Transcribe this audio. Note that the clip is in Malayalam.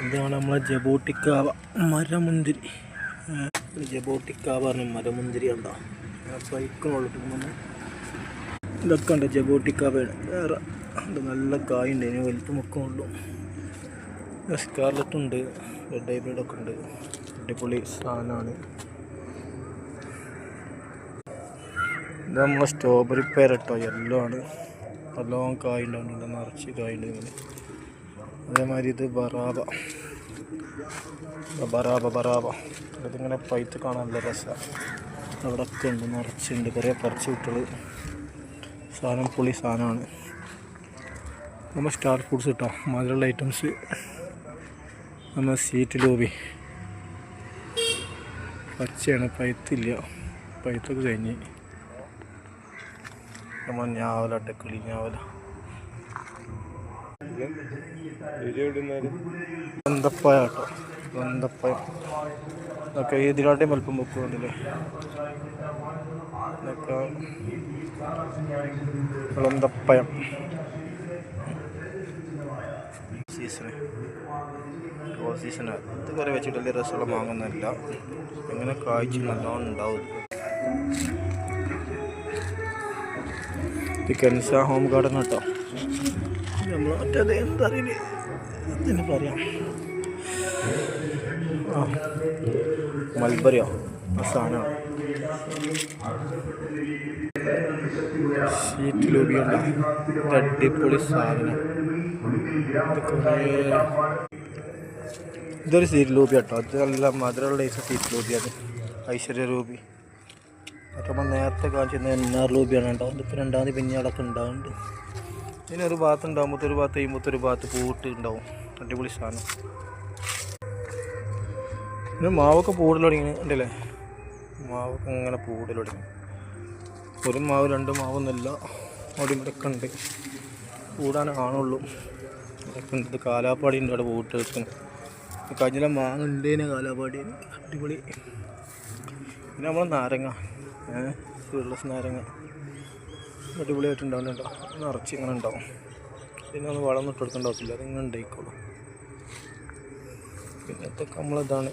ഇതാണ് നമ്മളെ ജബോട്ടിക്കാവ മരമുന്തിരി. ജബോട്ടിക്കാവ പറഞ്ഞ മരമുന്തിരി ഉണ്ടോ പൈക്കണുള്ളൂ. ഇതൊക്കെ ഉണ്ട് ജബോട്ടിക്കാവയാണ്. വേറെ നല്ല കായുണ്ട്, അതിന് വലുത്ത് മുക്കമുള്ളൂ. സ്കാർലറ്റുണ്ട്, റെഡ് ഹൈബ്രിഡൊക്കെ ഉണ്ട്. അടിപൊളി സാധനമാണ്. ഇത് നമ്മളെ സ്ട്രോബെറി പേരട്ടോ, യെല്ലോ ആണ്. നല്ലോണം കായുണ്ടാവുന്നുണ്ട്, നിറച്ച് കായുണ്ട് ഇങ്ങനെ. അതേമാതിരി ഇത് ബറാബ ഇതിങ്ങനെ പൈത്ത് കാണാൻ നല്ല രസമാണ്. അവിടെയൊക്കെ ഉണ്ട്, നിറച്ചുണ്ട്. കുറേ പറിച്ച് വിട്ടുകൾ. സാധനം പൊളി സാധനമാണ്. നമ്മൾ സ്റ്റാർ ഫുഡ്സ് കിട്ടാം, മധുരമുള്ള ഐറ്റംസ്. നമ്മൾ സീറ്റ് ലോബി പച്ചയാണ്, പൈത്തില്ല. പൈത്തൊക്കെ കഴിഞ്ഞ്. നമ്മൾ ഞാവല, അട്ടക്കിളി ഞാവല, ബന്ധപ്പഴം കേട്ടോ. ബന്ധപ്പഴം ഇതൊക്കെ ഇതിലാട്ടേയും വലുപ്പം വെക്കുന്നുണ്ടല്ലേ. ഇതൊക്കെ ബന്ധപ്പഴം സീസണ്. ഇത് കുറേ വെച്ചിട്ട് വലിയ രസമുള്ള വാങ്ങുന്നില്ല. എങ്ങനെ കായ്ച്ച് നല്ലോണം ഉണ്ടാവും. ഇത് കെൻസ ഹോം ഗാർഡൻ കേട്ടോ. നമ്മൾ മറ്റേത് എന്താ അറിയില്ല, അതിന് പറയാം. മൽബറിയോ ആ സാധനമാണ്. ഷീറ്റ് ലൂബി ഉണ്ടോ, അടിപൊളി സാധനം. ഇതൊരു സീറ്റ് ലൂബി കേട്ടോ. അത് നല്ല മധുരമുള്ള സീറ്റ് ലൂബിയാണ്. ഐശ്വര്യ ലൂബി. അതൊക്കെ നമ്മൾ നേരത്തെ കാണിച്ചിരുന്ന NR ലൂബിയാണ് കേട്ടോ. ഇതിപ്പോൾ രണ്ടാമത് പിന്നെ അടക്കം ഉണ്ടാവുന്നുണ്ട്. ഇതിനൊരു ഭാഗത്ത് ഉണ്ടാകുമ്പോൾ ഒരു ഭാഗത്ത് കഴിയുമ്പോൾ ഒരു ഭാഗത്ത് പൂട്ട് ഉണ്ടാവും. അടിപൊളി സാധനം. പിന്നെ മാവൊക്കെ പൂടൽ തുടങ്ങി ഉണ്ടല്ലേ. മാവൊക്കെ ഇങ്ങനെ പൂടൽ തുടങ്ങി. ഒരു മാവ് രണ്ട് മാവൊന്നുമില്ല, അവിടെ ഇവിടെയൊക്കെ ഉണ്ട്. കൂടാൻ കാണുള്ളൂ. ഇതൊക്കെ ഉണ്ട്. കാലാപ്പാടി ഉണ്ട് അവിടെ പൂട്ട് വെക്കുന്നത്. കഴിഞ്ഞ മാങ്ങ ഉണ്ടേനെ കാലാപ്പാടി. അടിപൊളി. പിന്നെ നമ്മളെ നാരങ്ങ, സീഡ്ലെസ് നാരങ്ങ അടിപൊളിയായിട്ടുണ്ടാവും കേട്ടോ. നിറച്ച് ഇങ്ങനെ ഉണ്ടാവും. പിന്നെ ഒന്ന് വളം ഇട്ട് കൊടുക്കേണ്ട ആവശ്യമില്ല, അതിങ്ങനെ ഉണ്ടായിക്കോളും. പിന്നെ ഇതൊക്കെ നമ്മളിതാണ്